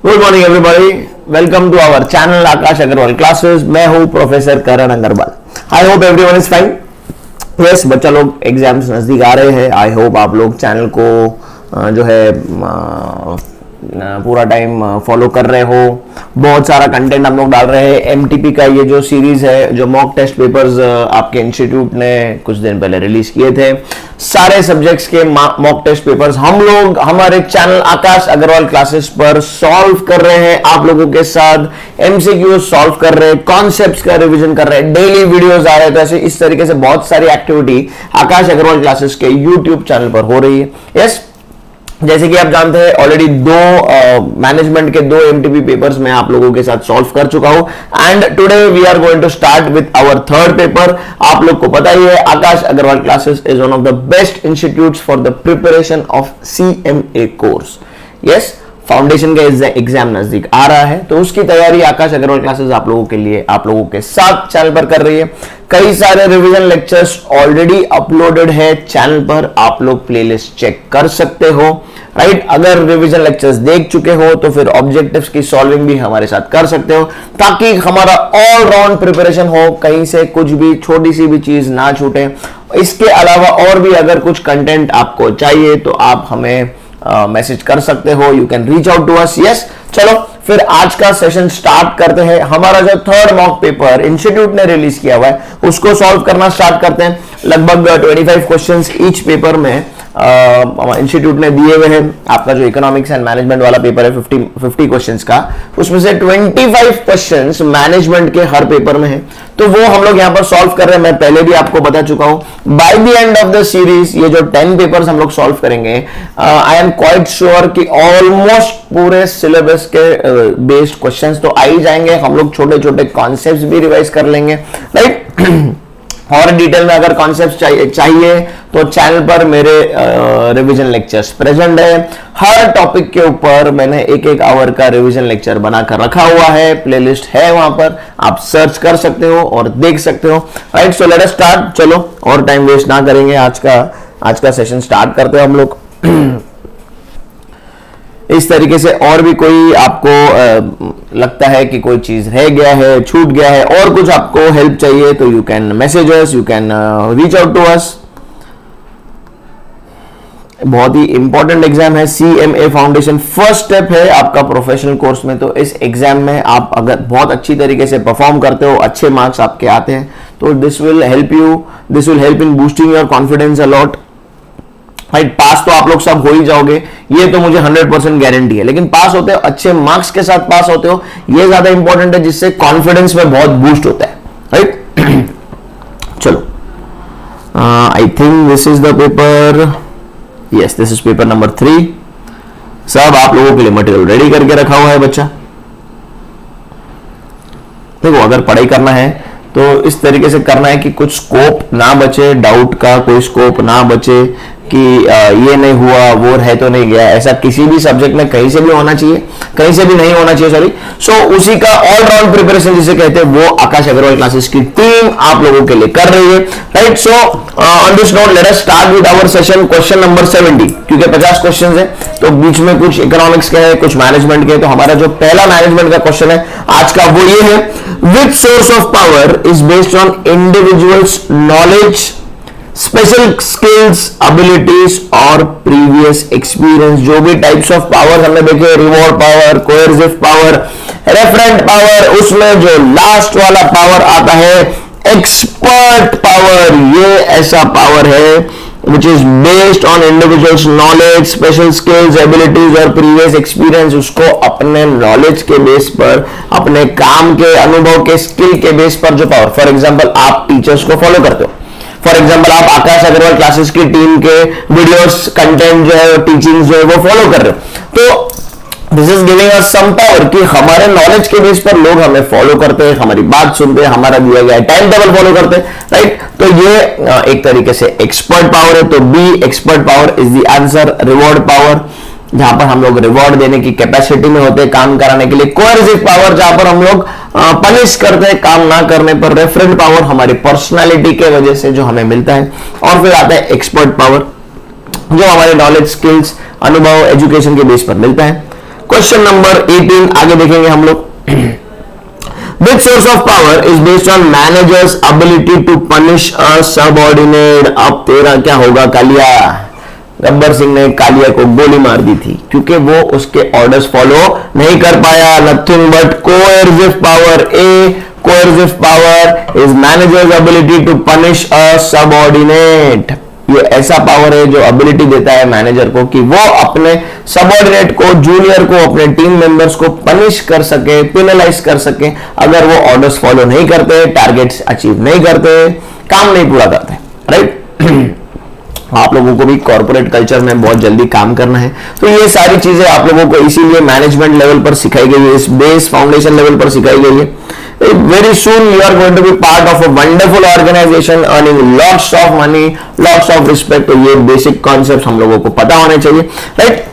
Good morning everybody, welcome to our channel Aakash Agarwal classes. मैं हूं professor Karan Agarwal. I hope everyone is fine. Yes, बच्चा लोग exams नजदीक आ रहे हैं। आई होप आप लोग चैनल को जो है पूरा टाइम फॉलो कर रहे हो। बहुत सारा कंटेंट हम लोग डाल रहे हैं। एमटीपी का ये जो सीरीज है, जो मॉक टेस्ट पेपर्स आपके इंस्टीट्यूट ने कुछ दिन पहले रिलीज किए थे, सारे सब्जेक्ट्स के मॉक टेस्ट पेपर्स हम लोग हमारे चैनल आकाश अग्रवाल क्लासेस पर सॉल्व कर रहे हैं। आप लोगों के साथ एमसीक्यू सॉल्व कर रहे हैं, कॉन्सेप्ट्स का रिवीजन कर रहे हैं, डेली वीडियोस आ रहे हैं। तो ऐसे इस तरीके से बहुत सारी एक्टिविटी आकाश अग्रवाल क्लासेस के यूट्यूब चैनल पर हो रही है। यस, जैसे कि आप जानते हैं ऑलरेडी दो मैनेजमेंट के दो एमटीपी पेपर्स मैं आप लोगों के साथ सॉल्व कर चुका हूं and today we are going to start with our third paper. आप लोग को पता ही है, Akash Agarwal classes is one of the best institutes for the preparation of CMA course. Yes, foundation का एग्जाम नजदीक आ रहा है, तो उसकी तैयारी आकाश अग्रवाल क्लासेस आप लोगों के लिए, आप लोगों के साथ चैनल पर कर रही है। कई सारे रिवीजन लेक्चर्स ऑलरेडी अपलोडेड है चैनल पर, आप लोग प्लेलिस्ट चेक कर सकते हो। राइट, अगर रिवीजन लेक्चर्स देख चुके हो तो फिर ऑब्जेक्टिव्स की सॉल्विंग भी हमारे साथ कर सकते हो, ताकि हमारा ऑल राउंड प्रिपरेशन हो, कहीं से कुछ भी छोटी सी भी चीज ना छूटे। इसके अलावा और भी अगर कुछ कंटेंट आपको चाहिए तो आप हमें मैसेज कर सकते हो। You can reach out to us. Yes, चलो फिर आज का सेशन स्टार्ट करते हैं। हमारा जो थर्ड मॉक पेपर इंस्टीट्यूट ने रिलीज किया हुआ है उसको सॉल्व करना स्टार्ट करते हैं। लगभग 25 क्वेश्चंस ईच पेपर में इंस्टीट्यूट ने दिए हुए हैं। आपका जो इकोनॉमिक्स एंड मैनेजमेंट वाला पेपर है 50 क्वेश्चंस का, उसमें से 25 क्वेश्चंस मैनेजमेंट के हर पेपर में है, तो वो हम लोग यहां पर सॉल्व कर रहे हैं। मैं पहले भी आपको बता चुका हूं, by the end of the series ये जो 10 पेपर्स हम लोग सॉल्व करेंगे, आई एम क्वाइट श्योर कि ऑलमोस्ट पूरे सिलेबस के बेस्ड क्वेश्चंस तो आ ही जाएंगे। हम लोग छोटे छोटे कॉन्सेप्ट्स भी रिवाइज कर लेंगे। राइट, और डिटेल में अगर कॉन्सेप्ट चाहिए तो चैनल पर मेरे रिवीजन लेक्चर्स प्रेजेंट है। हर टॉपिक के ऊपर मैंने एक आवर का रिवीजन लेक्चर बनाकर रखा हुआ है, प्लेलिस्ट है, वहां पर आप सर्च कर सकते हो और देख सकते हो। Right, so let us start. चलो और टाइम वेस्ट ना करेंगे, आज का सेशन स्टार्ट करते हैं हम लोग। इस तरीके से और भी कोई आपको लगता है कि कोई चीज रह गया है, छूट गया है, और कुछ आपको हेल्प चाहिए तो you can message us, you can reach out to us. बहुत ही इंपॉर्टेंट एग्जाम है, सीएमए फाउंडेशन फर्स्ट स्टेप है आपका प्रोफेशनल कोर्स में। तो इस एग्जाम में आप अगर बहुत अच्छी तरीके से परफॉर्म करते हो, अच्छे मार्क्स आपके आते हैं, तो this will help in boosting your confidence a lot. Right, pass तो आप लोग सब हो ही जाओगे, ये तो मुझे 100% गारंटी है, लेकिन पास होते हो, अच्छे मार्क्स के साथ पास होते हो, ये ज्यादा इंपॉर्टेंट है, जिससे कॉन्फिडेंस में बहुत बूस्ट होता है। राइट, चलो, I think this is the paper. Yes, this is paper number 3। सब आप लोगों के लिए मटेरियल रेडी करके रखा हुआ है बच्चा। देखो, अगर पढ़ाई करना है तो इस तरीके से करना है कि कुछ स्कोप ना बचे, डाउट का कोई स्कोप ना बचे कि ये नहीं हुआ, वो रह तो नहीं गया, ऐसा किसी भी सब्जेक्ट में कहीं से भी होना चाहिए, कहीं से भी नहीं होना चाहिए, सॉरी। सो उसी का ऑल राउंड प्रिपरेशन जिसे कहते हैं, वो आकाश अग्रवाल क्लासेस की टीम आप लोगों के लिए कर रही है। Right, so on this note let us start with our session. Question number 70, क्योंकि 50 क्वेश्चन है तो बीच में कुछ इकोनॉमिक्स के हैं, कुछ मैनेजमेंट के। तो हमारा जो पहला मैनेजमेंट का क्वेश्चन है आज का, वो ये है, which source of power is based on individuals knowledge, special skills, abilities और प्रीवियस एक्सपीरियंस। जो भी टाइप्स ऑफ पावर हमने देखे, reward power, coercive power, referent power, उसमें जो लास्ट वाला पावर आता है एक्सपर्ट पावर, ये ऐसा पावर है which is based on individuals knowledge, special skills, abilities और previous experience। उसको अपने नॉलेज के बेस पर, अपने काम के अनुभव के स्किल के बेस पर जो पावर, फॉर एग्जांपल आप टीचर्स को फॉलो करते हो, फॉर एग्जांपल आप आकाश अग्रवाल क्लासेस की टीम के वीडियोस, कंटेंट जो है, टीचिंग जो है वो फॉलो कर रहे हो, तो this is giving us some power कि हमारे नॉलेज के बेस पर लोग हमें फॉलो करते हैं, हमारी बात सुनते हैं, हमारा दिया गया टाइम टेबल फॉलो करते हैं। राइट, तो ये एक तरीके से एक्सपर्ट पावर है। तो B, expert power is the answer. Reward power, जहां पर हम लोग रिवॉर्ड देने की कैपेसिटी में होते हैं काम कराने के लिए। कोएर्सिव पावर, जहां पर हम लोग पनिश करते हैं काम ना करने पर। रेफरेंट पावर, हमारी पर्सनालिटी के वजह से जो हमें मिलता है। और फिर आता है एक्सपर्ट पावर, जो हमारे नॉलेज, स्किल्स, अनुभव, एजुकेशन के बेस पर मिलता है। क्वेश्चन नंबर 18 आगे देखेंगे हम लोग। Which source of power is based on manager's ability to punish a subordinate? अब तेरा क्या होगा कालिया? गब्बर सिंह ने कालिया को गोली मार दी थी क्योंकि वो उसके ऑर्डर्स फॉलो नहीं कर पाया। Nothing but coercive power. A coercive power is manager's ability to punish a subordinate. ये ऐसा पावर है जो एबिलिटी देता है मैनेजर को कि वो अपने सबऑर्डिनेट को, जूनियर को, अपने टीम मेंबर्स को पनिश कर सके, पेनलाइज कर सके अगर वो ऑर्डर्स फॉलो नहीं करते, टारगेट्स अचीव नहीं करते, काम नहीं पूरा करते। राइट? आप लोगों को भी कॉर्पोरेट कल्चर में बहुत जल्दी काम करना है, तो ये सारी चीजें आप लोगों को इसीलिए मैनेजमेंट लेवल पर सिखाई गई है, इस बेस फाउंडेशन लेवल पर सिखाई गई है। Very soon you are going to be part of a wonderful organization earning lots of money, lots of respect। तो ये बेसिक कॉन्सेप्ट हम लोगों को पता होने चाहिए। राइट?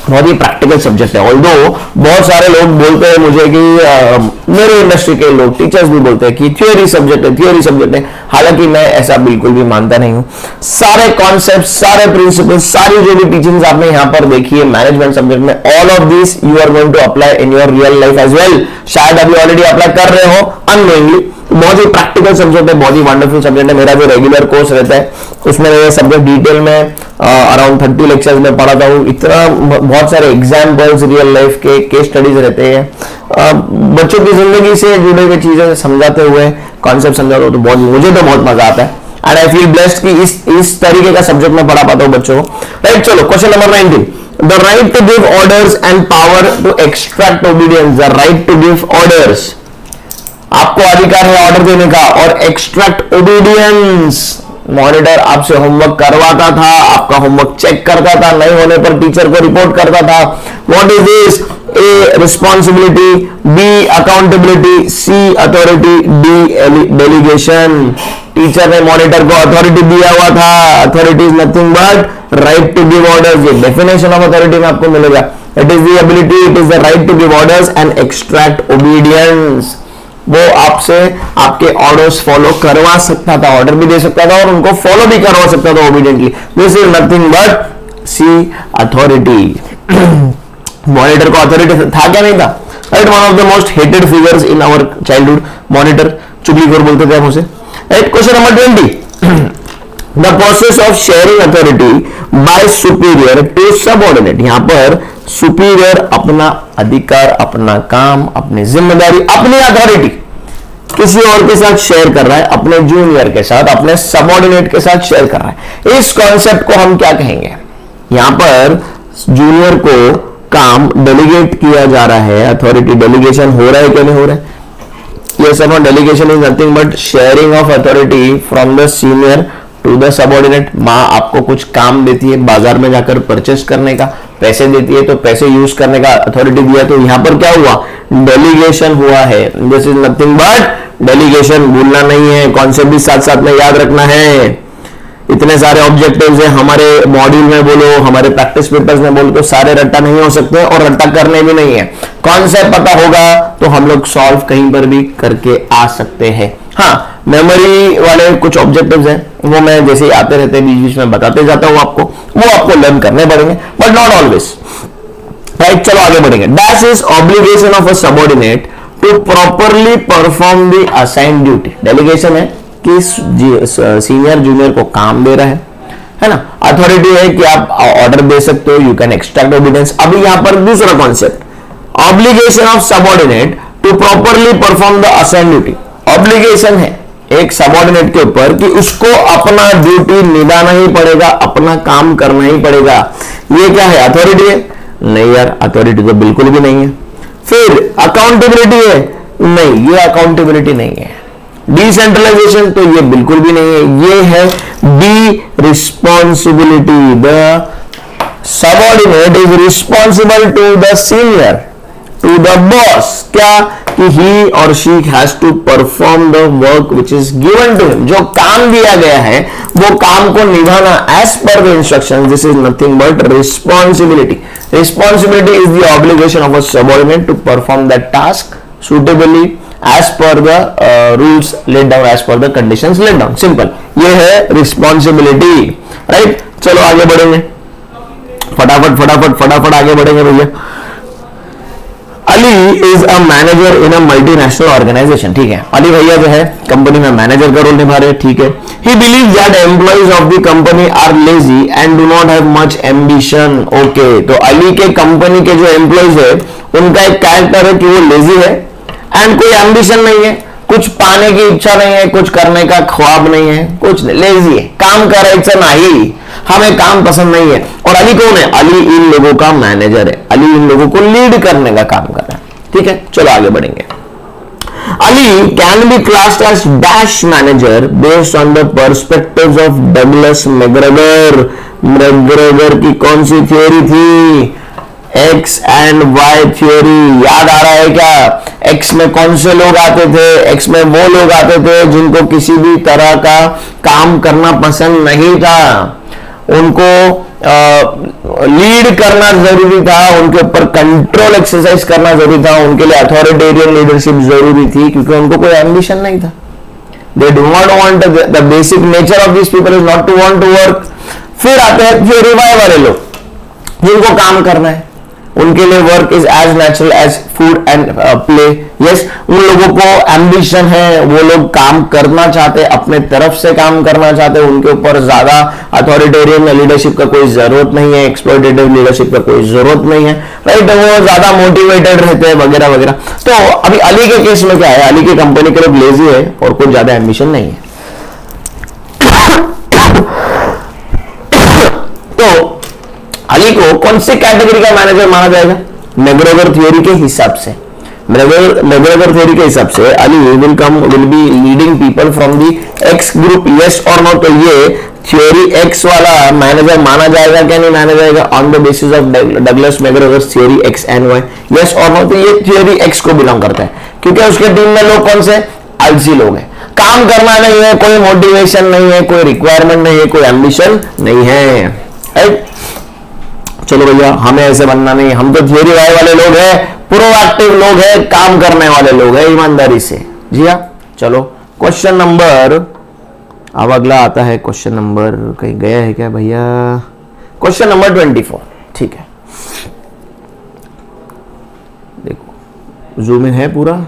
बहुत ही प्रैक्टिकल सब्जेक्ट है। ऑल्दो बहुत सारे लोग बोलते हैं मुझे कि मेरे इंडस्ट्री के लोग, टीचर्स भी बोलते हैं कि थियोरी सब्जेक्ट है, थियोरी सब्जेक्ट है। हालांकि मैं ऐसा बिल्कुल भी मानता नहीं हूं। सारे कॉन्सेप्ट, सारे प्रिंसिपल, सारी जो भी टीचिंग्स आपने यहां पर देखी है मैनेजमेंट सब्जेक्ट में, all of this you are going to apply in your real life as well. शायद अभी ऑलरेडी अप्लाई कर रहे हो अननोइंगली। बहुत ही प्रैक्टिकल सब्जेक्ट है, बहुत ही वंडरफुल सब्जेक्ट है। मेरा जो रेगुलर कोर्स रहता है उसमें ये सब्जेक्ट डिटेल में अराउंड 30 लेक्चर्स में पढ़ाता हूँ। इतना बहुत सारे एग्जाम्पल्स, रियल लाइफ के केस स्टडीज रहते हैं। बच्चों की जिंदगी से जुड़े हुए चीजें समझाते हुए, कॉन्सेप्ट समझाते हुए तो मुझे तो बहुत मजा आता है। एंड आई फील ब्लेस्ड कि इस तरीके का सब्जेक्ट में पढ़ा पाता हूँ बच्चों को। राइट? चलो question number 19। The right to give orders and power to extract obedience. The right to give orders, आपको अधिकार है ऑर्डर देने का, और एक्सट्रैक्ट ओबीडियंस, मॉनिटर आपसे होमवर्क करवाता था, आपका होमवर्क चेक करता था, नहीं होने पर टीचर को रिपोर्ट करता था। What is this? A responsibility, B accountability, C authority, D delegation. Teacher ने मॉनिटर को अथॉरिटी दिया हुआ था। Authority is nothing but right to give orders. ये डेफिनेशन ऑफ अथॉरिटी में आपको मिलेगा। It is the ability, it is the right to give orders and extract obedience. वो आपसे आपके ऑर्डर्स फॉलो करवा सकता था, ऑर्डर भी दे सकता था और उनको फॉलो भी करवा सकता था obediently. This is nothing but C authority. Monitor को अथॉरिटी था क्या? नहीं था। Right? One of the most hated figures in our childhood, monitor, चुगलीखोर बोलते थे हम उसे। Right? Question number 20। The process of sharing authority by superior to subordinate. यहां पर सुपीरियर अपना अधिकार, अपना काम, अपनी जिम्मेदारी, अपनी अथॉरिटी किसी और के साथ शेयर कर रहा है, अपने जूनियर के साथ, अपने सबऑर्डिनेट के साथ शेयर कर रहा है। इस कॉन्सेप्ट को हम क्या कहेंगे? यहां पर जूनियर को काम डेलीगेट किया जा रहा है, अथॉरिटी डेलीगेशन हो रहा है क्या नहीं हो रहा है? Yes or no? Delegation is nothing but sharing of authority from the senior to the subordinate। माँ आपको कुछ काम देती है, बाजार में जाकर परचेस करने का, पैसे देती है तो पैसे यूज करने का अथॉरिटी दिया, तो यहाँ पर क्या हुआ? डेलीगेशन हुआ है। This is nothing but delegation. भूलना नहीं है, कॉन्सेप्ट भी साथ साथ में याद रखना है। इतने सारे ऑब्जेक्टिव्स हैं हमारे मॉड्यूल में, बोलो हमारे प्रैक्टिस पेपर्स में बोलो, तो सारे रट्टा नहीं हो सकते और रट्टा करने भी नहीं है। कॉन्सेप्ट पता होगा तो हम लोग सॉल्व कहीं पर भी करके आ सकते हैं। हाँ, मेमोरी वाले कुछ ऑब्जेक्टिव्स हैं, वो मैं जैसे ही आते रहते हैं बीच बीच में बताते जाता हूं आपको, वो आपको लर्न करने पड़ेंगे, बट नॉट ऑलवेज। राइट? चलो आगे बढ़ेंगे। That is obligation of a subordinate to properly perform the assigned duty. Delegation है कि सीनियर जूनियर को काम दे रहा है ना। अथॉरिटी है कि आप ऑर्डर दे सकते हो, यू कैन एक्सट्रैक्ट ओबीडियंस। अभी यहां पर दूसरा concept, obligation of subordinate to properly perform the assigned duty. Obligation है एक सबऑर्डिनेट के ऊपर कि उसको अपना ड्यूटी निभाना ही पड़ेगा, अपना काम करना ही पड़ेगा। ये क्या है? अथॉरिटी है? नहीं यार, अथॉरिटी तो बिल्कुल भी नहीं है। फिर अकाउंटेबिलिटी है? नहीं, ये अकाउंटेबिलिटी नहीं है। डिसेंट्रलाइजेशन तो ये बिल्कुल भी नहीं है। ये है D responsibility. The subordinate is responsible to the senior, to the boss. क्या? कि ही और she has to perform the work which is given to him. जो काम दिया गया है वो काम को निभाना as per the instruction. This is nothing but responsibility. Responsibility is the obligation of a subordinate to perform that task suitably as per the rules laid down, as per the conditions laid down. Simple. ये है responsibility. Right? चलो आगे बढ़ेंगे, फटाफट फटाफट फटाफट आगे बढ़ेंगे भैया। Ali is a manager in a multinational organisation, ठीक है, अली भैया जो है कंपनी में मैनेजर का रोल निभा रहे हैं, ठीक है। He believe that employees of the company are lazy and do not have much ambition, okay. तो अली के कंपनी के जो एम्प्लॉइज है उनका एक कैरेक्टर है कि वो लेजी है एंड कोई एम्बिशन नहीं है, कुछ पाने की इच्छा नहीं है, कुछ करने का ख्वाब नहीं है, कुछ लेजी है, काम करायचं नाही, हमें काम पसंद नहीं है। और अली कौन है? अली इन लोगों का मैनेजर है, अली इन लोगों को लीड करने का काम कर रहा है, ठीक है। चलो आगे बढ़ेंगे। Ali can be classed as dash manager based on the perspectives of Douglas McGregor. McGregor की कौन सी थ्योरी थी? एक्स एंड वाई थ्योरी, याद आ रहा है क्या? एक्स में कौन से लोग आते थे? एक्स में वो लोग आते थे जिनको किसी भी तरह का काम करना पसंद नहीं था, उनको लीड करना जरूरी था, उनके ऊपर कंट्रोल एक्सरसाइज करना जरूरी था, उनके लिए अथॉरिटेरियन लीडरशिप जरूरी थी, क्योंकि उनको कोई एम्बिशन नहीं था। They do not want, the basic nature of this people is not to want to work. फिर आते हैं थ्योरी वाई वाले लोग, जिनको काम करना है, उनके लिए work is as natural as food and play. Yes, उन लोगों को एम्बिशन है, वो लोग काम करना चाहते, अपने तरफ से काम करना चाहते, उनके ऊपर ज्यादा अथॉरिटेरियन लीडरशिप का कोई जरूरत नहीं है, एक्सप्लॉइटेटिव लीडरशिप का कोई जरूरत नहीं है, राइट। वो ज्यादा मोटिवेटेड रहते हैं वगैरह वगैरह। तो अभी अली के केस में क्या है? अली की कंपनी के लोग लेजी है और कुछ ज्यादा एम्बिशन नहीं है। तो अली को कौन सी कैटेगरी का मैनेजर माना जाएगा? मैकग्रेगर थ्योरी के हिसाब से, मैकग्रेगर थ्योरी के हिसाब से Ali will be leading people from the x group, yes और नो। तो ये थ्योरी एक्स वाला मैनेजर माना जाएगा क्या नहीं माना जाएगा? On the basis of Douglas McGregor theory X and Y, yes और नो। तो ये थ्योरी एक्स को बिलोंग करता है, क्योंकि उसके टीम में लोग कौन से? आलसी लोग हैं, काम करना नहीं है, कोई मोटिवेशन नहीं है, कोई रिक्वायरमेंट नहीं है, कोई एम्बिशन नहीं है, राइट। चलो भैया, हमें ऐसे बनना नहीं, हम तो थ्योरी वाई वाले लोग हैं, प्रोएक्टिव लोग हैं, काम करने वाले लोग हैं ईमानदारी से। जी हाँ, चलो क्वेश्चन नंबर, अब अगला आता है क्वेश्चन नंबर, कहीं गया है क्या भैया? क्वेश्चन नंबर 24, ठीक है, देखो जूम इन है पूरा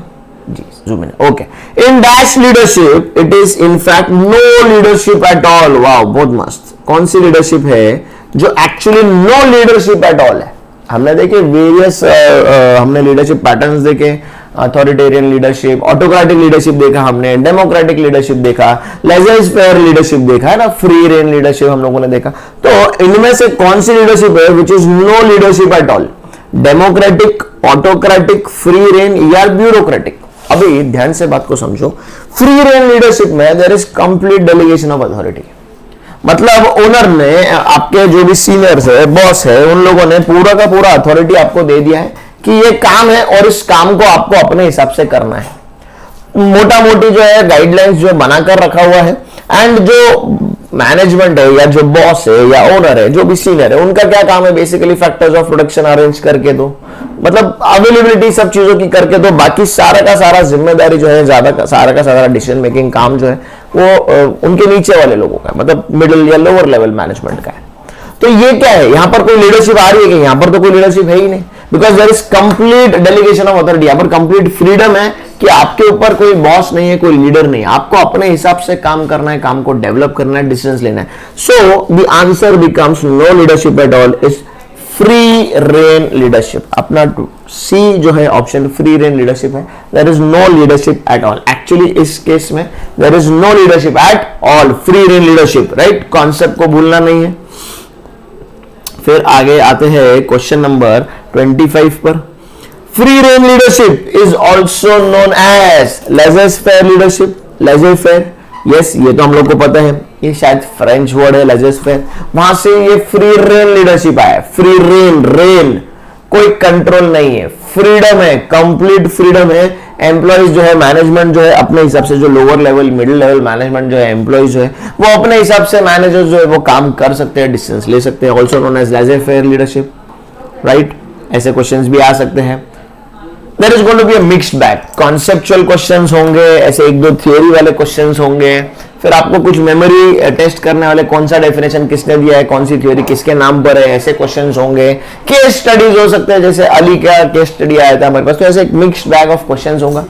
जी, zoom in, okay. In dash leadership it is in fact no leadership at all. वाह, बहुत मस्त। कौन सी लीडरशिप है जो actually no leadership at all है? हमने देखे वेरियस, हमने लीडरशिप पैटर्न्स देखे, अथॉरिटेरियन लीडरशिप, ऑटोक्रेटिक लीडरशिप देखा हमने, डेमोक्रेटिक लीडरशिप देखा, लेजर फेयर लीडरशिप देखा है ना, फ्री रेन लीडरशिप हम लोगों ने देखा। तो इनमें से कौन सी लीडरशिप है which is no leadership at all? Democratic, autocratic, free rein या ब्यूरोक्रेटिक? अभी ध्यान से बात को समझो। फ्री रेन लीडरशिप में there is complete delegation of authority, मतलब ओनर ने, आपके जो भी सीनियर्स है, बॉस है, उन लोगों ने पूरा का पूरा अथॉरिटी आपको दे दिया है कि ये काम है और इस काम को आपको अपने हिसाब से करना है। मोटा मोटी जो है गाइडलाइंस जो बनाकर रखा हुआ है, एंड जो मैनेजमेंट है या जो बॉस है या ओनर है, जो भी सीनियर है, उनका क्या काम है? Basically factors of production arrange करके दो, मतलब अवेलेबिलिटी सब चीजों की करके दो, बाकी सारा का सारा जिम्मेदारी जो है, ज्यादा का सारा डिसीजन मेकिंग काम जो है वो उनके नीचे वाले लोगों का, मतलब मिडिल या लोअर लेवल मैनेजमेंट का है। तो ये क्या है? यहां पर कोई लीडरशिप आ रही है कि? यहां पर तो कोई लीडरशिप है ही नहीं, because there is complete delegation of authority. यहां पर कंप्लीट फ्रीडम है कि आपके ऊपर कोई बॉस नहीं है, कोई लीडर नहीं है, आपको अपने हिसाब से काम करना है, काम को डेवलप करना है, डिसीजंस लेना है। So the answer becomes no leadership at all is free rein leadership. अपना सी जो है ऑप्शन फ्री रेन लीडरशिप है, there is no leadership at all. Actually इस केस में there is no leadership at all, free rein leadership, right. Concept को भूलना नहीं है। फिर आगे आते हैं क्वेश्चन नंबर 25 पर। Free rein leadership is also known as laissez faire leadership. Laissez faire, yes, ये तो हम लोग को पता है, ये शायद फ्रेंच वर्ड है लेजर फेयर, वहां से ये फ्री रेन लीडरशिप आया। फ्री रेन, रेन कोई कंट्रोल नहीं है, फ्रीडम है, कंप्लीट फ्रीडम है। एम्प्लॉइज जो है, मैनेजमेंट जो है अपने हिसाब से, जो lower level middle level management जो है, एम्प्लॉइज जो है वो अपने हिसाब से, मैनेजर जो है वो काम कर सकते हैं, डिसीजंस ले सकते हैं। Also known as laissez faire leadership, right. ऐसे क्वेश्चंस भी आ सकते हैं। There is going to be a mixed bag, conceptual questions होंगे, ऐसे एक दो थियोरी वाले क्वेश्चंस होंगे, फिर आपको कुछ मेमोरी टेस्ट करने वाले, कौन सा डेफिनेशन किसने दिया है, कौन सी थ्योरी किसके नाम पर है, ऐसे क्वेश्चंस होंगे। केस स्टडीज हो सकते हैं, जैसे अली का केस स्टडी आया था हमारे पास, तो ऐसे एक मिक्स्ड बैग ऑफ क्वेश्चंस होगा।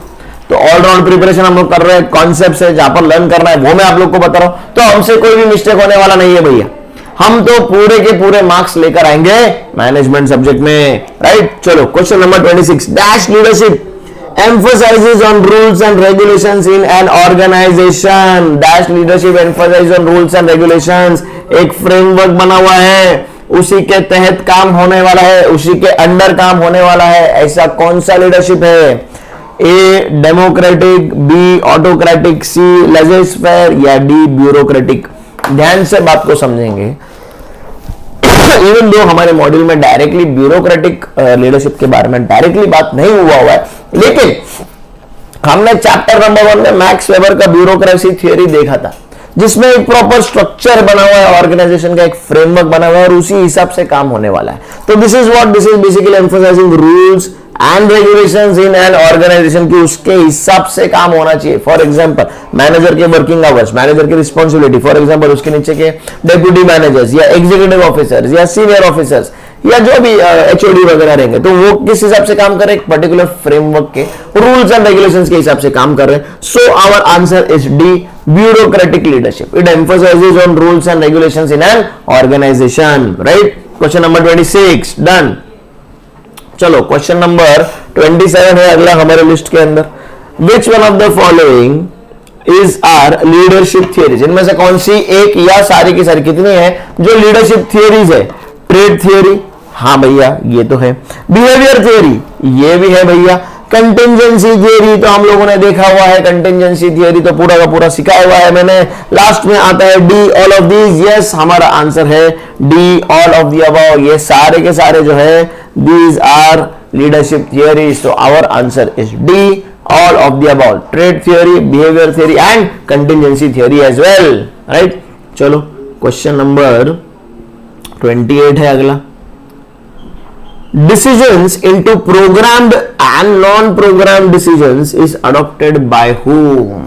तो ऑलराउंड प्रिपरेशन हम लोग कर रहे हैं, कॉन्सेप्ट है जहां पर लर्न करना है वो मैं आप लोग को बता रहा हूं, तो हमसे कोई भी मिस्टेक होने वाला नहीं है भैया। हम तो पूरे के पूरे मार्क्स लेकर आएंगे मैनेजमेंट सब्जेक्ट में, राइट। चलो question number 26, dash leadership emphasizes on rules and regulations in an organization। dash leadership emphasizes on rules and regulations, एक फ्रेमवर्क बना हुआ है, उसी के तहत काम होने वाला है, उसी के अंडर काम होने वाला है। ऐसा कौन सा लीडरशिप है? A democratic, B autocratic, C legislative या डी ब्यूरोक्रेटिक। ध्यान से बात को समझेंगे। इवन दो हमारे मॉड्यूल में डायरेक्टली ब्यूरोक्रेटिक लीडरशिप के बारे में डायरेक्टली बात नहीं हुआ है, लेकिन हमने चैप्टर नंबर 1 में मैक्स वेबर का ब्यूरोक्रेसी थ्योरी देखा था, जिसमें एक प्रॉपर स्ट्रक्चर बना हुआ है, ऑर्गेनाइजेशन का एक फ्रेमवर्क बना हुआ है और उसी हिसाब से काम होने वाला है। तो this is basically emphasising rules and regulations in an organisation की उसके हिसाब से काम होना चाहिए। फॉर एग्जांपल मैनेजर के वर्किंग आवर्स, मैनेजर की रिस्पॉन्सिबिलिटी, फॉर एग्जांपल उसके नीचे के डेप्यूटी मैनेजर्स या एग्जीक्यूटिव ऑफिसर्स या सीनियर ऑफिसर्स या जो भी एचओडी वगैरह रहेंगे, तो वो किस हिसाब से काम कर रहे हैं? एक पर्टिकुलर फ्रेमवर्क के रूल्स एंड रेगुलेशंस के हिसाब से काम कर रहे हैं। So our answer is D bureaucratic leadership. It emphasises on rules and regulations in an organisation, right. Question number 26 done. चलो क्वेश्चन नंबर 27 है अगला हमारे लिस्ट के अंदर। Which one of the following is are leadership theories. इनमें से कौन सी एक या सारी की सारी कितनी है जो लीडरशिप थियरीज है? ट्रेड थियरी, हाँ भैया ये तो है। बिहेवियर थियरी, ये भी है भैया। कंटिंजेंसी थियरी तो हम लोगों ने देखा हुआ है, कंटिंजेंसी थियरी तो पूरा का पूरा सिखाया हुआ है मैंने। लास्ट में आता है D all of these. Yes, हमारा आंसर है D all of the above. ये सारे के सारे जो है दीज आर लीडरशिप थियरीज। तो our answer is D all of the above. Trait theory, behaviour theory and contingency theory as well, right. चलो क्वेश्चन नंबर 28 है अगला। Decisions into programmed and non-programmed decisions is adopted by whom?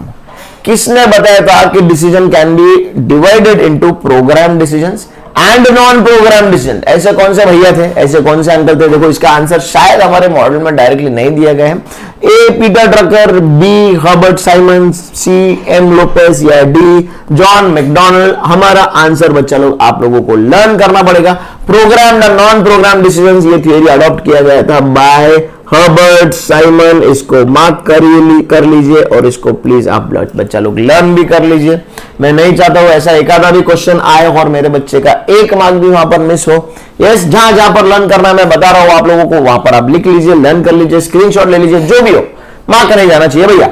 किसने बताया था कि decision can be divided into programme decisions and non programme decision? ऐसे कौन से भैया थे, ऐसे कौन से अंकल थे? देखो इसका आंसर शायद हमारे मॉडल में डायरेक्टली नहीं दिया गया है। A Peter Drucker, B Herbert Simon, C M Lopes या डी जॉन मैकडॉनल्ड। हमारा आंसर बच्चा लोग आप लोगों को लर्न करना पड़ेगा। Programme and non programme decisions ये थियरी अडॉप्ट किया गया था बाय हर्बर्ट साइमन। इसको मार्क कर लीजिए और इसको प्लीज आप बच्चा लोग लर्न भी कर लीजिए। मैं नहीं चाहता हूं ऐसा एक आधा भी क्वेश्चन आए और मेरे बच्चे का एक मार्क भी वहां पर मिस हो। यस, जहां जहां पर लर्न करना मैं बता रहा हूं आप लोगों को, वहां पर आप लिख लीजिए, लर्न कर लीजिए, स्क्रीनशॉट ले लीजिए, जो भी हो, मार्क नहीं जाना चाहिए भैया।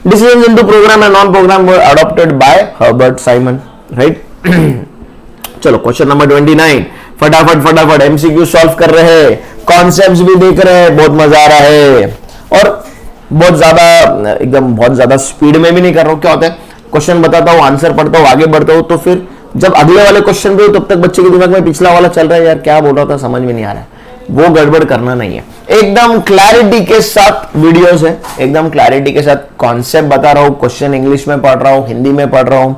Decision into programme and non programme were adopted by Herbert Simon, right. चलो क्वेश्चन नंबर 29, फटाफट एमसीक्यू सॉल्व कर रहे हैं, कॉन्सेप्ट्स भी देख रहे हैं, बहुत मजा आ रहा है और बहुत ज्यादा स्पीड में भी नहीं कर रहा हूं। क्या होता है, क्वेश्चन बताता हूं, आंसर पढ़ता हूं, आगे बढ़ता हूं, तो फिर जब अगले वाले क्वेश्चन पे तब तक बच्चे के दिमाग में पिछला वाला चल रहा है, यार क्या बोल रहा था समझ में नहीं आ रहा है। वो गड़बड़ करना नहीं है। एकदम क्लैरिटी के साथ वीडियोस है, एकदम क्लैरिटी के साथ कॉन्सेप्ट बता रहा हूं, क्वेश्चन इंग्लिश में पढ़ रहा हूं, हिंदी में पढ़ रहा हूं,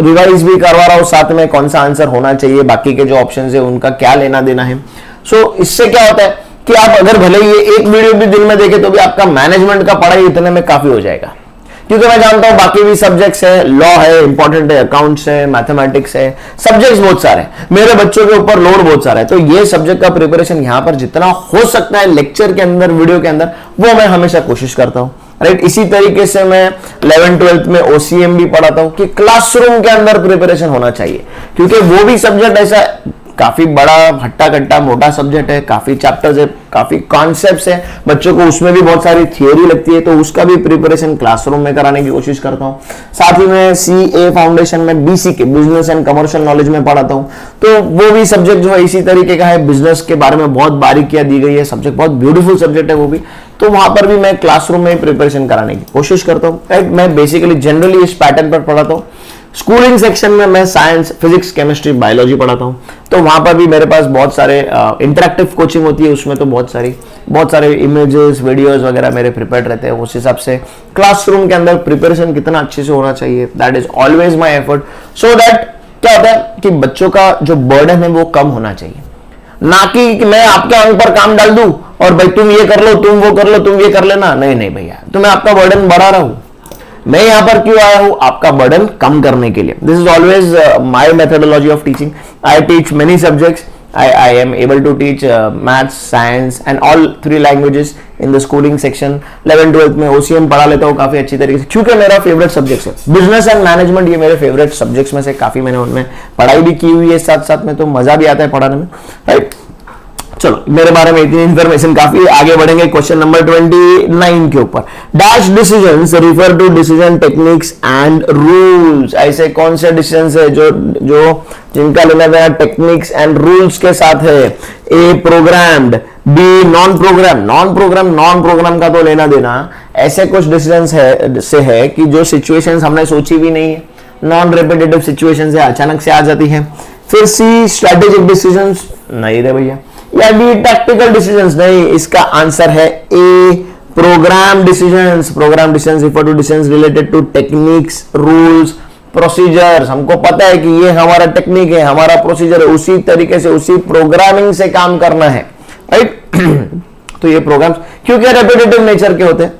रिवाइज भी करवा रहा हूं, साथ में कौन सा आंसर होना चाहिए, बाकी के जो ऑप्शन है उनका क्या लेना देना है। सो इससे क्या होता है कि आप अगर भले ये एक वीडियो भी दिन में देखें तो भी आपका मैनेजमेंट का पढ़ाई इतने में काफी हो जाएगा। क्योंकि मैं जानता हूं बाकी भी सब्जेक्ट्स है, लॉ है, इंपॉर्टेंट है, अकाउंट्स है, मैथमेटिक्स है, सब्जेक्ट्स बहुत सारे, मेरे बच्चों के ऊपर लोड बहुत सारा है। तो ये सब्जेक्ट का प्रिपरेशन यहां पर जितना हो सकता है लेक्चर के अंदर, वीडियो के अंदर, वो मैं हमेशा कोशिश करता हूं, राइट। इसी तरीके से मैं 11th-12th में ओसीएम भी पढ़ाता हूं कि क्लासरूम के अंदर प्रिपरेशन होना चाहिए, क्योंकि वो भी सब्जेक्ट ऐसा काफी बड़ा हट्टा कट्टा मोटा सब्जेक्ट है, काफी चैप्टर्स है, काफी कॉन्सेप्ट्स है, बच्चों को उसमें भी बहुत सारी थियोरी लगती है, तो उसका भी प्रिपरेशन क्लासरूम में कराने की कोशिश करता हूं। साथ ही में सीए फाउंडेशन में बीसी के बिजनेस एंड कमर्शियल नॉलेज में पढ़ाता हूं, तो वो भी सब्जेक्ट जो है इसी तरीके का है, बिजनेस के बारे में बहुत बारीकियां दी गई है, सब्जेक्ट बहुत ब्यूटीफुल सब्जेक्ट है वो भी, तो वहां पर भी मैं क्लासरूम में प्रिपरेशन कराने की कोशिश करता हूं, राइट। मैं बेसिकली जनरली इस पैटर्न पर पढ़ाता हूं। स्कूलिंग सेक्शन में मैं साइंस, फिजिक्स, केमिस्ट्री, बायोलॉजी पढ़ाता हूँ, तो वहां पर भी मेरे पास बहुत सारे इंटरेक्टिव कोचिंग होती है, उसमें तो बहुत सारे इमेजेस, वीडियोस वगैरह मेरे प्रिपेयर्ड रहते हैं। उस हिसाब से क्लासरूम के अंदर प्रिपरेशन कितना अच्छे से होना चाहिए, that is always my effort, so that क्या होता है कि बच्चों का जो बर्डन है वो कम होना चाहिए, ना कि मैं आपके ऊपर काम डाल दूं और भाई तुम ये कर लो, तुम वो कर लो, तुम ये कर लेना। नहीं नहीं भैया, तो मैं आपका बर्डन बढ़ा रहा हूं। मैं यहां पर क्यों आया हूं? आपका बर्डन कम करने के लिए। This is always my methodology of teaching. I teach many subjects. I am able to teach maths, science and all 3 languages in the schooling section. 11th 12th में OCM पढ़ा लेता हूँ काफी अच्छी तरीके से, क्योंकि मेरा फेवरेट सब्जेक्ट है बिजनेस एंड मैनेजमेंट। ये मेरे फेवरेट सब्जेक्ट्स में से काफी मैंने उनमें पढ़ाई भी की हुई है, साथ साथ में तो मजा भी आता है पढ़ाने में, राइट। चलो, मेरे बारे में इतनी इंफॉर्मेशन काफी। आगे बढ़ेंगे क्वेश्चन नंबर 29 के ऊपर। Dash decisions refer to decision techniques and rules. ऐसे कौन से डिसीजंस है जो जिनका लेना देना टेक्निक्स एंड रूल्स के साथ है? ए प्रोग्राम्ड, बी नॉन प्रोग्राम का तो लेना देना ऐसे कुछ डिसीजंस है कि जो सिचुएशंस हमने सोची भी नहीं है, नॉन रिपीटेटिव सिचुएशंस है, अचानक से आ जाती है। फिर सी स्ट्रेटेजिक डिसीजंस, नहीं रे भैया। या बी टैक्टिकल डिसीजंस, नहीं, इसका आंसर है A programme decisions. Programme decisions refer to decisions related to techniques, rules, procedures. हमको पता है कि ये हमारा टेक्निक है, हमारा प्रोसीजर है, उसी तरीके से उसी प्रोग्रामिंग से काम करना है, राइट। तो ये प्रोग्राम्स क्योंकि रेपिटेटिव नेचर के होते हैं,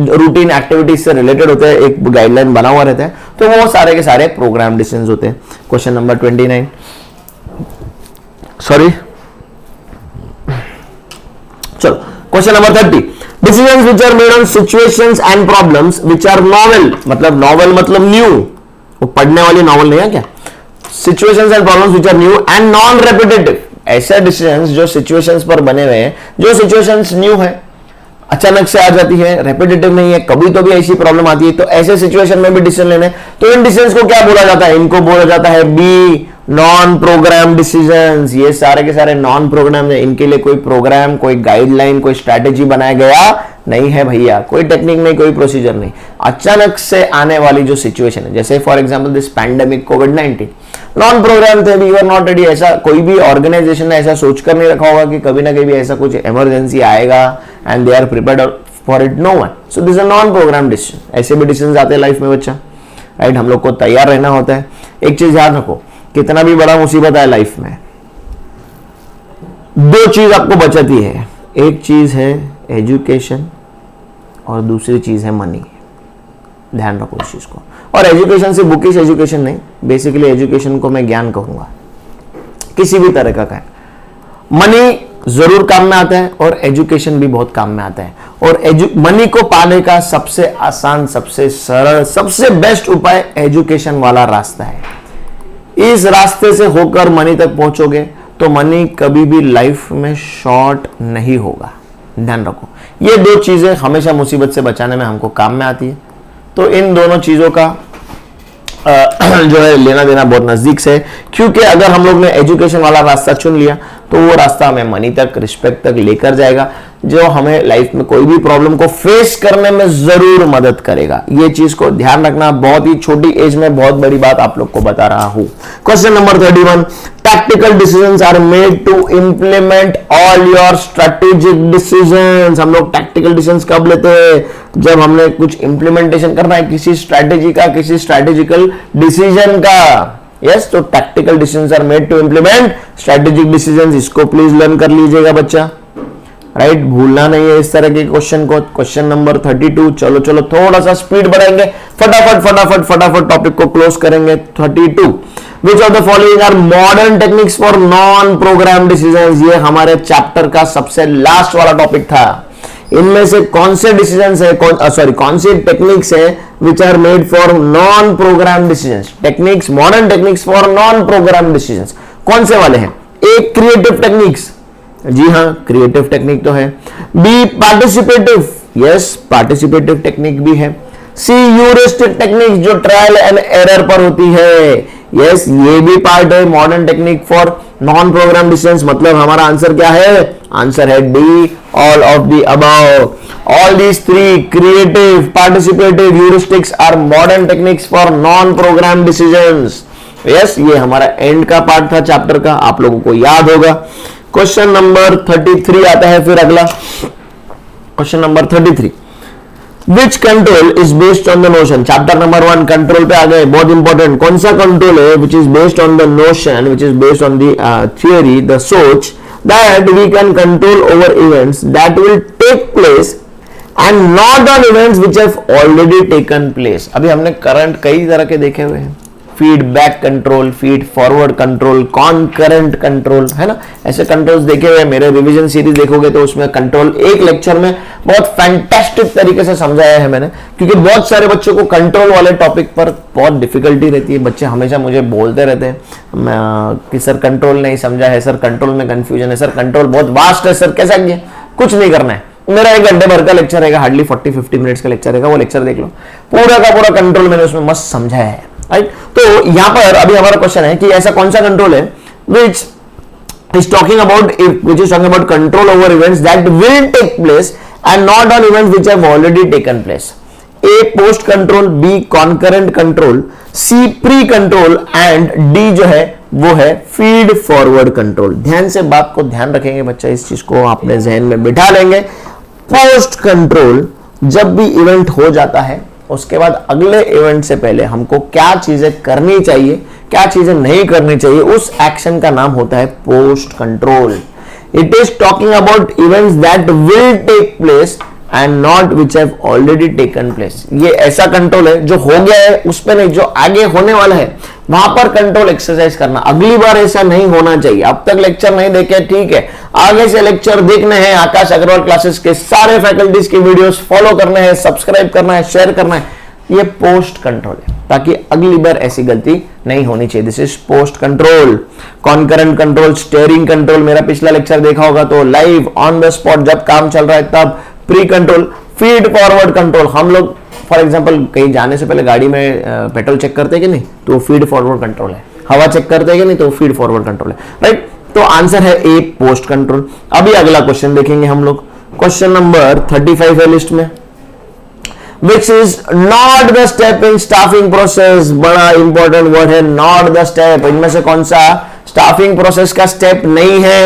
रूटीन एक्टिविटीज से रिलेटेड होते हैं, एक गाइडलाइन बना हुआ रहता है, तो वो सारे के सारे प्रोग्राम डिसीजंस होते हैं। क्वेश्चन नंबर 29, सॉरी, चलो question number 30। Decisions which are made on situations and problems which are novel, novel मतलब न्यू, वो पढ़ने वाली नॉवेल नहीं है क्या? Situations and problems which are new and non repetitive, ऐसे डिसीजंस जो सिचुएशंस पर बने हुए हैं, जो सिचुएशंस न्यू है, अचानक से आ जाती है, रेपिटेटिव नहीं है, कभी तो भी ऐसी प्रॉब्लम आती है, तो ऐसे सिचुएशन में भी डिसीजन लेने, तो इन डिसीजंस को क्या बोला जाता है? इनको बोला जाता है बी नॉन प्रोग्राम डिसीजंस। ये सारे के सारे नॉन प्रोग्राम है, इनके लिए कोई प्रोग्राम, कोई गाइडलाइन, कोई स्ट्रैटेजी बनाया गया नहीं है भैया, कोई टेक्निक नहीं, कोई प्रोसीजर नहीं, अचानक से आने वाली जो सिचुएशन है, जैसे फॉर एग्जांपल दिस पैंडेमिक कोविड-19, नॉन प्रोग्राम थे, वी वर नॉट रेडी। ऐसा कोई भी ऑर्गेनाइजेशन ने ऐसा सोचकर नहीं रखा होगा कि कभी ना कभी ऐसा कुछ इमरजेंसी आएगा and they are prepared for it, no one. So this is a non programme decision. ऐसे भी डिसीजन आते हैं लाइफ में बच्चा, राइट। हम लोग को तैयार रहना होता है। एक चीज याद रखो, कितना भी बड़ा मुसीबत आए लाइफ में, 2 चीज आपको बचाती है, एक चीज है एजुकेशन और दूसरी चीज है मनी। ध्यान रखो इस चीज को। और एजुकेशन से बुकिश एजुकेशन नहीं, बेसिकली एजुकेशन को मैं ज्ञान कहूंगा, किसी भी तरह का है। मनी जरूर काम में आता है और एजुकेशन भी बहुत काम में आता है, और मनी को पाने का सबसे आसान, सबसे सरल, सबसे बेस्ट उपाय एजुकेशन वाला रास्ता है। इस रास्ते से होकर मनी तक पहुंचोगे तो मनी कभी भी लाइफ में शॉर्ट नहीं होगा। ध्यान रखो, ये 2 चीजें हमेशा मुसीबत से बचाने में हमको काम में आती है। तो इन दोनों चीजों का जो है लेना देना बहुत नजदीक से है, क्योंकि अगर हम लोग ने एजुकेशन वाला रास्ता चुन लिया तो वो रास्ता हमें मनी तक, रिस्पेक्ट तक लेकर जाएगा, जो हमें लाइफ में कोई भी प्रॉब्लम को फेस करने में जरूर मदद करेगा। ये चीज को ध्यान रखना, बहुत ही छोटी एज में बहुत बड़ी बात आप लोग को बता रहा हूं। Question number 31, tactical decisions are made to implement all your strategic decisions. हम लोग टैक्टिकल डिसीजंस कब लेते हैं? जब हमने कुछ इंप्लीमेंटेशन करना है किसी स्ट्रेटेजी का, किसी स्ट्रेटेजिकल डिसीजन का। यस, तो tactical decisions are made to implement strategic decisions. इसको प्लीज लर्न कर लीजिएगा बच्चा, राइट। भूलना नहीं है इस तरह के क्वेश्चन को। क्वेश्चन नंबर 32, चलो थोड़ा सा स्पीड बढ़ाएंगे, फटाफट टॉपिक को क्लोज करेंगे। 32, which of the following are modern techniques for non programme decisions. ये हमारे चैप्टर का सबसे लास्ट वाला टॉपिक था। इनमें से कौन से डिसीजंस है, कौन सी टेक्निक्स है which are made for non programme decisions? Techniques, modern techniques for non programme decisions कौन से वाले हैं? एक क्रिएटिव टेक्निक्स, जी हाँ क्रिएटिव टेक्निक तो है। B participative, yes participative technique भी है। सी ह्यूरिस्टिक टेक्निक जो ट्रायल एंड एरर पर होती है। यस, ये भी पार्ट है modern technique for non programme decisions. मतलब हमारा आंसर क्या है? आंसर है D, all of the above. All these three creative, participative, heuristics are modern techniques for non programme decisions. Yes, ये हमारा एंड का पार्ट था चैप्टर का, आप लोगों को याद होगा। क्वेश्चन नंबर 33 आता है फिर अगला। Question number 33, which control is based on the notion. Chapter number 1 control पे आ गए, बहुत इंपॉर्टेंट। कौन सा कंट्रोल है which is based on the notion, which is based on the theory, the सोच that we can control over events that will take place and not on events which have already taken place। अभी हमने current कई तरह के देखे हुए हैं, feedback control, feed forward control, कॉनकरेंट control, है ना, ऐसे कंट्रोल्स देखे हुए। मेरे रिवीजन सीरीज देखोगे तो उसमें कंट्रोल एक लेक्चर में बहुत फैंटास्टिक तरीके से समझाया है मैंने, क्योंकि बहुत सारे बच्चों को कंट्रोल वाले टॉपिक पर बहुत डिफिकल्टी रहती है। बच्चे हमेशा मुझे बोलते रहते हैं कि सर कंट्रोल नहीं समझा है, सर कंट्रोल में कंफ्यूजन है, सर कंट्रोल बहुत वास्ट है, सर कैसा किया? कुछ नहीं करना है, मेरा 1 घंटे भर का लेक्चर रहेगा, हार्डली 40-50 मिनट्स का लेक्चर रहेगा, वो लेक्चर देख लो, पूरा का पूरा कंट्रोल मैंने उसमें मस्त समझाया है, राइट। तो यहां पर अभी हमारा क्वेश्चन है कि ऐसा कौन सा कंट्रोल है which is talking about control over events that will take place and not on events which have already taken place। A post control, B concurrent control, C pre control and D जो है वो है feed forward control. ध्यान से बात को ध्यान रखेंगे बच्चा, इस चीज को अपने जहन में बिठा लेंगे। पोस्ट कंट्रोल, जब भी इवेंट हो जाता है उसके बाद अगले इवेंट से पहले हमको क्या चीजें करनी चाहिए, क्या चीजें नहीं करनी चाहिए, उस एक्शन का नाम होता है post control. It is talking about events that will take place and not which have already taken place. ये ऐसा कंट्रोल है जो हो गया है उस पर नहीं, जो आगे होने वाला है वहां पर कंट्रोल एक्सरसाइज करना। अगली बार ऐसा नहीं होना चाहिए। अब तक लेक्चर नहीं देखे, ठीक है, आगे से लेक्चर देखने हैं। आकाश अग्रवाल क्लासेस के सारे फैकल्टीज के वीडियोस फॉलो करने हैं, सब्सक्राइब करना है, शेयर करना है। ये पोस्ट कंट्रोल है ताकि अगली बार ऐसी गलती नहीं होनी चाहिए। This is post control. Concurrent control, steering control, मेरा पिछला लेक्चर देखा होगा तो लाइव ऑन द स्पॉट जब काम चल रहा है तब। Pre control, feed forward control, हम लोग फॉर एग्जांपल कहीं जाने से पहले गाड़ी में पेट्रोल चेक करते हैं कि नहीं, तो फीड फॉरवर्ड कंट्रोल है। हवा चेक करते हैं कि नहीं, तो फीड फॉरवर्ड कंट्रोल है, राइट। तो आंसर है ए, पोस्ट कंट्रोल। अभी अगला क्वेश्चन देखेंगे हम लोग। क्वेश्चन नंबर 35 है लिस्ट में, which is not the step in staffing process। बड़ा इंपॉर्टेंट वर्ड है not the step। इनमें से कौन सा स्टाफिंग प्रोसेस का स्टेप नहीं है?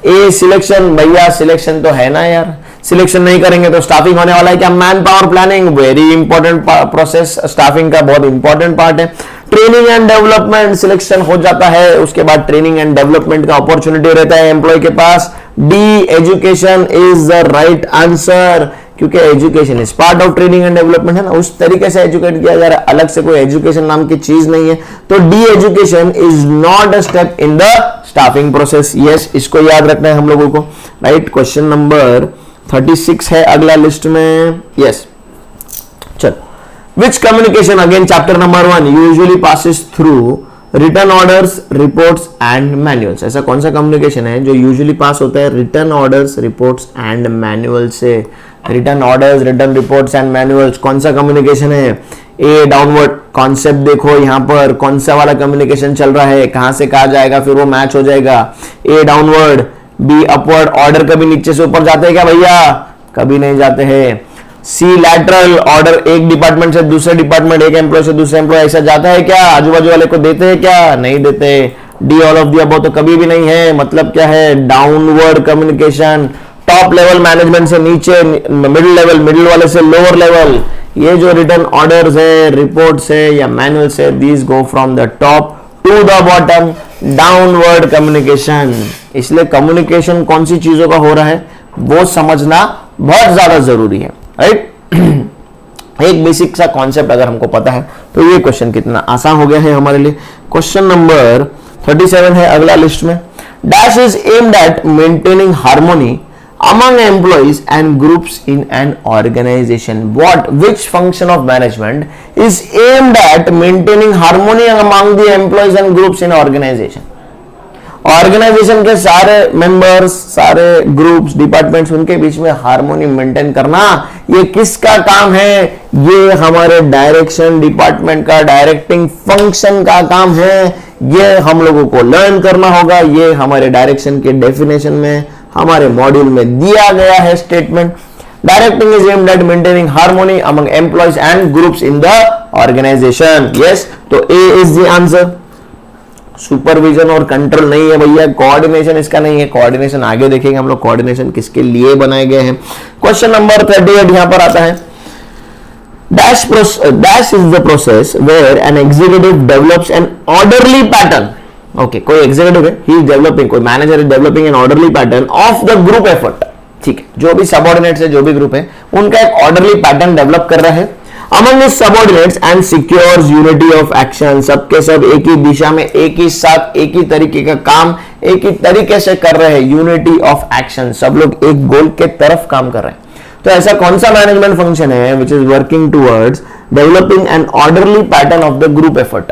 ए सिलेक्शन। भैया सिलेक्शन तो है ना यार, सिलेक्शन नहीं करेंगे तो स्टाफिंग होने वाला है क्या? Man power planning, very important process, staffing का बहुत इंपॉर्टेंट पार्ट है। ट्रेनिंग एंड डेवलपमेंट, सिलेक्शन हो जाता है उसके बाद ट्रेनिंग एंड डेवलपमेंट का अपॉर्चुनिटी रहता है एम्प्लॉय के पास। D education is the right answer, क्योंकि education is part of training and development, है ना, उस तरीके से एजुकेट किया जा रहा है, अलग से कोई एजुकेशन नाम की चीज नहीं है। तो D education is not a step in the staffing process. Yes, इसको याद रखना है हम लोगों को, राइट। क्वेश्चन नंबर 36 है अगला लिस्ट में। यस, चल। Which communication, again chapter number 1, usually passes through written orders, reports and manuals. ऐसा कौन सा कम्युनिकेशन है जो यूजुअली पास होता है written orders, reports and manual से? Written orders, written reports and manuals, कौन सा कम्युनिकेशन है? ए डाउनवर्ड कॉन्सेप्ट, देखो यहाँ पर कौन सा वाला कम्युनिकेशन चल रहा है, कहां से कहा जाएगा फिर वो मैच हो जाएगा। ए डाउनवर्ड, बी अपवर्ड। ऑर्डर कभी नीचे से ऊपर जाते हैं क्या भैया? कभी नहीं जाते हैं। सी लैटरल, ऑर्डर एक डिपार्टमेंट से दूसरे डिपार्टमेंट, एक एम्प्लॉय से दूसरे एम्प्लॉय, ऐसा जाता है क्या? आजू बाजू वाले को देते हैं क्या? नहीं देते। D all of the above तो कभी भी नहीं है। मतलब क्या है? Downward communication, top level management से नीचे, मिडिल लेवल, मिडिल वाले से लोअर लेवल। ये जो रिटर्न ऑर्डर्स है, रिपोर्ट्स है या मैनुअल्स है, these go from the top to the bottom, downward communication. इसलिए कम्युनिकेशन कौन सी चीजों का हो रहा है वो समझना बहुत ज्यादा जरूरी है, राइट। एक बेसिक सा कॉन्सेप्ट अगर हमको पता है तो ये क्वेश्चन कितना आसान हो गया है हमारे लिए। क्वेश्चन नंबर 37 है अगला लिस्ट में। Dash is aimed at maintaining harmony among employees and groups in an organization. Which function of management is aimed at maintaining harmony among the employees and groups in organization? Organisation के सारे members, सारे groups, departments, उनके बीच में harmony maintain करना, ये किसका काम है? ये हमारे डायरेक्शन डिपार्टमेंट का, डायरेक्टिंग फंक्शन का काम है। ये हम लोगों को लर्न करना होगा। ये हमारे डायरेक्शन के डेफिनेशन में, हमारे मॉड्यूल में दिया गया है statement. Directing is aimed at maintaining harmony among employees and groups in the organisation. Yes, तो A is the answer. Supervision और कंट्रोल नहीं है भैया, कोऑर्डिनेशन इसका नहीं है। कोऑर्डिनेशन आगे देखेंगे हम लोग, कोऑर्डिनेशन किसके लिए बनाए गए हैं। क्वेश्चन नंबर 38 यहां पर आता है, dash is the process where an executive develops an orderly pattern. Okay, कोई executive है, he is developing, कोई manager is developing an orderly pattern of the group effort. ठीक है, जो भी subordinates है, जो भी ग्रुप है, उनका एक orderly pattern डेवलप कर रहा है among his subordinates and secures unity of action. सबके सब एक ही दिशा में, एक ही साथ, एक ही तरीके का काम, एक ही तरीके से कर रहे हैं। unity of action, सब लोग एक गोल के तरफ काम कर रहे हैं। तो ऐसा कौन सा मैनेजमेंट फंक्शन है which is working towards developing an orderly pattern of the group effort?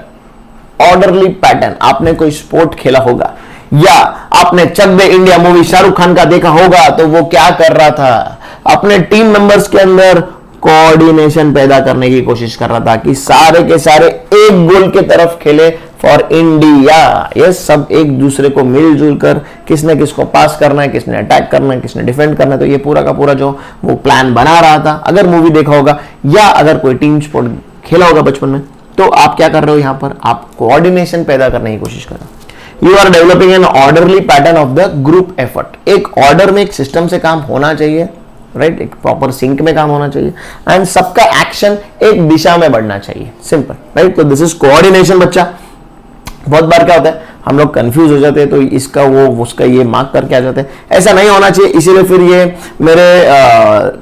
Orderly pattern, आपने कोई स्पोर्ट खेला होगा या आपने चक दे इंडिया मूवी शाहरुख खान का देखा होगा, तो वो क्या कर रहा था? अपने टीम मेंबर्स के अंदर कोऑर्डिनेशन पैदा करने की कोशिश कर रहा था कि सारे के सारे एक गोल के तरफ खेले फॉर इंडिया। ये सब एक दूसरे को मिलजुल कर किसने किसको पास करना है, किसने अटैक करना है, किसने डिफेंड करना है, तो ये पूरा का पूरा जो वो प्लान बना रहा था। अगर मूवी देखा होगा या अगर कोई टीम स्पोर्ट खेला होगा बचपन में, तो आप क्या कर रहे हो? यहां पर आप कोऑर्डिनेशन पैदा करने की कोशिश कर रहे हो। You are developing an orderly pattern of the group effort. एक ऑर्डर में, एक सिस्टम से काम होना चाहिए, राइट, एक प्रॉपर सिंक में काम होना चाहिए एंड सबका एक्शन एक दिशा में बढ़ना चाहिए। Simple, right. तो दिस इज कोऑर्डिनेशन बच्चा। बहुत बार क्या होता है, हम लोग कंफ्यूज हो जाते हैं, तो इसका वो उसका ये मार्क करके आ जाते हैं। ऐसा नहीं होना चाहिए, इसीलिए फिर ये मेरे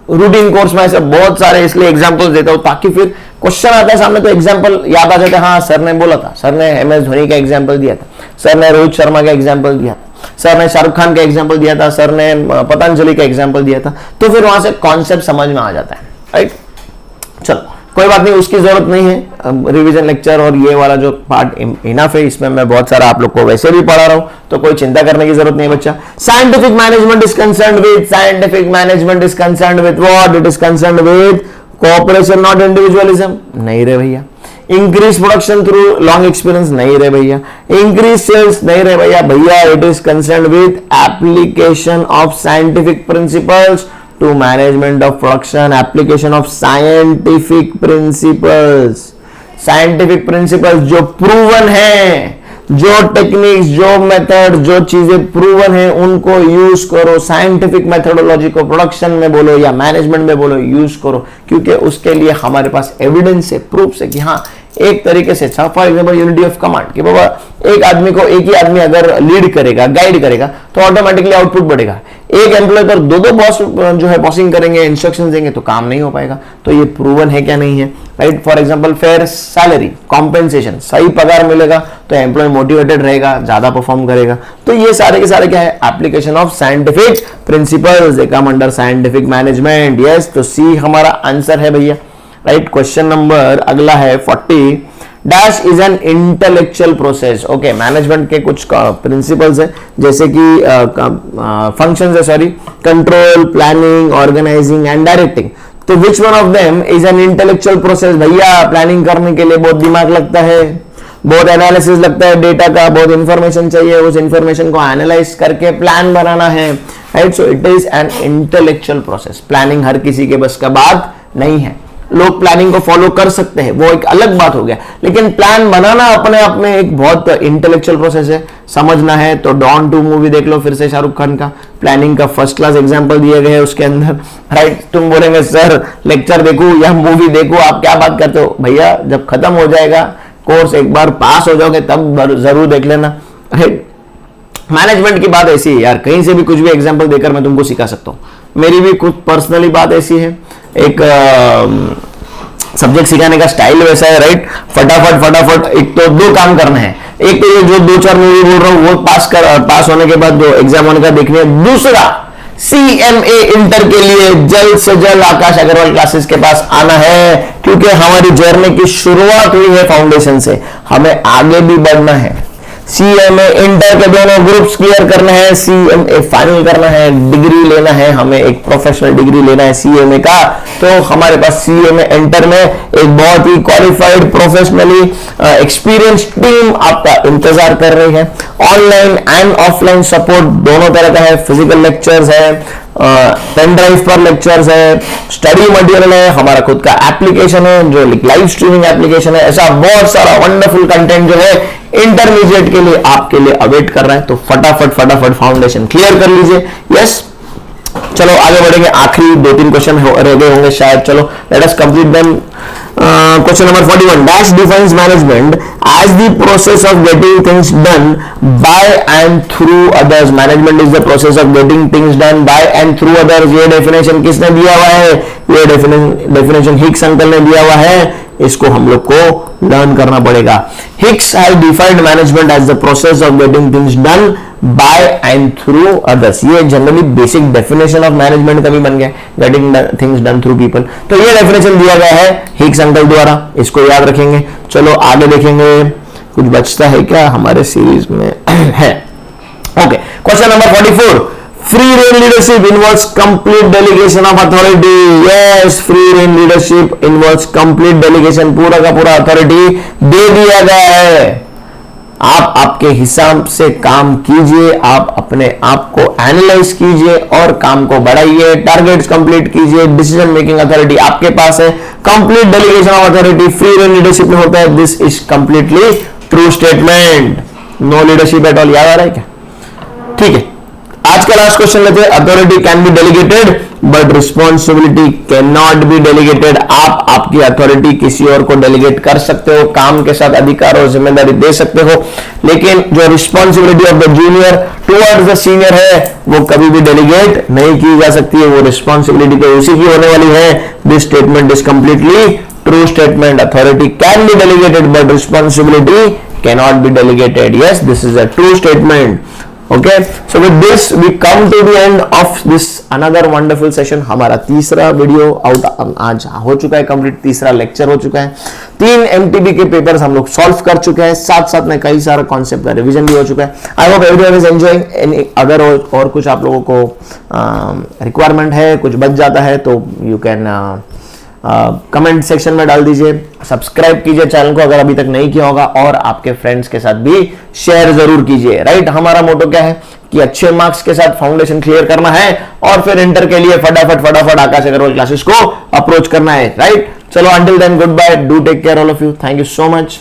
रूटीन कोर्स में ऐसे बहुत सारे इसलिए एग्जांपल्स देता हूं, ताकि फिर क्वेश्चन आता है सामने तो एग्जांपल याद आ जाता है। हाँ, सर ने बोला था, सर ने MS धोनी का एग्जांपल दिया था, सर ने रोहित शर्मा का एग्जांपल दिया था, सर ने शाहरुख खान का एग्जांपल दिया था, सर ने पतंजलि का एग्जांपल दिया था, तो फिर वहां से कॉन्सेप्ट समझ में आ जाता है, राइट। चलो कोई बात नहीं, उसकी जरूरत नहीं है। रिवीजन लेक्चर और ये वाला जो पार्ट इनफ है, इसमें मैं बहुत सारा आप लोग को वैसे भी पढ़ा रहा हूं, तो कोई चिंता करने की जरूरत नहीं बच्चा। Scientific management is concerned with, scientific management is concerned with what? It is concerned with cooperation, not individualism. नहीं रे भैया। Increase production through long experience, नहीं रे भैया। इंक्रीज सेल्स, नहीं रे भैया। भैया it is concerned with application of scientific principles to management of production, application of scientific principles। scientific principles जो proven है, जो टेक्निक्स, जो मेथड, जो चीजें प्रूवन है, उनको यूज करो। साइंटिफिक मेथोडोलॉजी को प्रोडक्शन में बोलो या मैनेजमेंट में बोलो, यूज करो, क्योंकि उसके लिए हमारे पास एविडेंस है, प्रूफ है कि हाँ एक तरीके से। For example unity of command, कि बाबा एक आदमी को, एक ही आदमी अगर लीड करेगा, गाइड करेगा, तो ऑटोमेटिकली आउटपुट बढ़ेगा। एक एम्प्लॉय पर दो बॉस जो है बॉसिंग करेंगे, इंस्ट्रक्शंस देंगे, तो काम नहीं हो पाएगा। तो ये प्रूवन है क्या? नहीं है, right. For example fair salary, compensation, सही पगार मिलेगा तो एम्प्लॉय मोटिवेटेड रहेगा, ज्यादा परफॉर्म करेगा। तो ये सारे के सारे क्या है? Application of scientific principles, they come under scientific management. Yes, तो सी हमारा आंसर है भैया, राइट। क्वेश्चन नंबर अगला है 40। Dash is an intellectual process. Okay, management के कुछ प्रिंसिपल्स है, जैसे कि फंक्शंस है, sorry, control, planning, organising and directing. तो which one of them is an intellectual process? भैया प्लानिंग करने के लिए बहुत दिमाग लगता है, बहुत एनालिसिस लगता है, डेटा का बहुत इंफॉर्मेशन चाहिए, उस इंफॉर्मेशन को एनालाइज करके प्लान बनाना है, right. So it is an intellectual process. Planning हर किसी के बस का बात नहीं है। लोग प्लानिंग को फॉलो कर सकते हैं, वो एक अलग बात हो गया, लेकिन प्लान बनाना अपने आप में एक बहुत इंटेलेक्चुअल प्रोसेस है। समझना है तो डॉन 2 मूवी देख लो फिर से, शाहरुख खान का प्लानिंग का फर्स्ट क्लास एग्जांपल दिए गए हैं उसके अंदर, राइट। तुम बोलेंगे सर लेक्चर देखूं या मूवी देखूं, आप क्या बात करते हो? भैया जब खत्म हो जाएगा कोर्स, एक बार पास हो जाओगे तब जरूर देख लेना, राइट। मैनेजमेंट की बात ऐसी है यार, कहीं से भी कुछ भी एग्जांपल देकर मैं तुमको सिखा सकता हूं। मेरी भी कुछ पर्सनली बात ऐसी है, एक सब्जेक्ट सिखाने का स्टाइल वैसा है, राइट। फटाफट एक तो 2 काम करना है। एक तो ये जो 2-4 मूवी बोल रहा हूं वो पास होने के बाद जो एग्जाम होने का देखने है। दूसरा, CMA इंटर के लिए जल्द से जल्द आकाश अग्रवाल क्लासेस के पास आना है, क्योंकि हमारी जर्नी की शुरुआत हुई है फाउंडेशन से, हमें आगे भी बढ़ना है। CMA इंटर के दोनों ग्रुप्स क्लियर करने हैं, CMA फाइनल करना है, डिग्री लेना है, हमें एक प्रोफेशनल डिग्री लेना है CMA का, तो हमारे पास CMA इंटर में एक बहुत ही क्वालिफाइड प्रोफेशनली एक्सपीरियंस टीम आपका इंतजार कर रही है। ऑनलाइन एंड ऑफलाइन सपोर्ट दोनों तरह का है, फिजिकल लेक्चर्स है, पेन ड्राइव पर लेक्चर्स है, स्टडी मटेरियल है, हमारा खुद का एप्लीकेशन है जो लाइव स्ट्रीमिंग एप्लीकेशन है, ऐसा बहुत सारा वंडरफुल कंटेंट जो है इंटरमीडिएट के लिए आपके लिए अवेट कर रहा है। तो फटाफट फाउंडेशन क्लियर कर लीजिए। यस, चलो आगे बढ़ेंगे, आखिरी 2-3 क्वेश्चन रह गए होंगे शायद। चलो let us complete them. Question number 41, dash defines management as the process of getting things done by and through others. Management is the process of getting things done by and through others. ये definition किसने दिया हुआ है? ये definition Hicks uncle ने दिया हुआ है, इसको हम लोग को लर्न करना पड़ेगा। Hicks has defined management as the process of getting things done by and through others. ये generally basic definition of management का भी बन गया, getting things done through people. तो ये डेफिनेशन दिया गया है हिक्स अंकल द्वारा, इसको याद रखेंगे। चलो आगे देखेंगे, कुछ बचता है क्या हमारे सीरीज में? है। Okay, question number 44, free reign leadership involves complete delegation of authority. Yes, free reign leadership involves complete delegation, पूरा का पूरा अथॉरिटी दे दिया गया है। आप आपके हिसाब से काम कीजिए, आप अपने आप को एनालाइज कीजिए और काम को बढ़ाइए, टारगेट्स कंप्लीट कीजिए, डिसीजन मेकिंग अथॉरिटी आपके पास है। Complete delegation of authority free rein leadership में होता है। This is completely true statement. No leadership at all, याद आ रहा है क्या? ठीक है, आज का लास्ट क्वेश्चन लेते हैं। Authority can be delegated but responsibility can not be delegated. आप आपकी अथॉरिटी किसी और को डेलीगेट कर सकते हो, काम के साथ अधिकार और जिम्मेदारी दे सकते हो, लेकिन जो responsibility of the junior towards the senior है वो कभी भी डेलीगेट नहीं की जा सकती है। वो रिस्पॉन्सिबिलिटी तो उसी की होने वाली है। This statement is completely true statement. Authority can be delegated but responsibility cannot be delegated. Yes, this is a true statement. Okay, so with this we come to the end of this another wonderful session. हमारा तीसरा video out आज हो चुका है complete, तीसरा lecture हो चुका है। 3 MTB के पेपर्स हम लोग सॉल्व कर चुके हैं, साथ साथ में कई सारा कॉन्सेप्ट का रिवीजन भी हो चुका है। आई hope everyone is enjoying. Any अगर और कुछ आप लोगों को रिक्वायरमेंट है, कुछ बच जाता है तो यू कैन कमेंट सेक्शन में डाल दीजिए। सब्सक्राइब कीजिए चैनल को अगर अभी तक नहीं किया होगा, और आपके फ्रेंड्स के साथ भी शेयर जरूर कीजिए। राइट, हमारा मोटो क्या है कि अच्छे मार्क्स के साथ फाउंडेशन क्लियर करना है और फिर इंटर के लिए फटाफट आकाश अग्रवाल क्लासेस को अप्रोच करना है। राइट, चलो until then good bye, do take care all of you, thank you so much.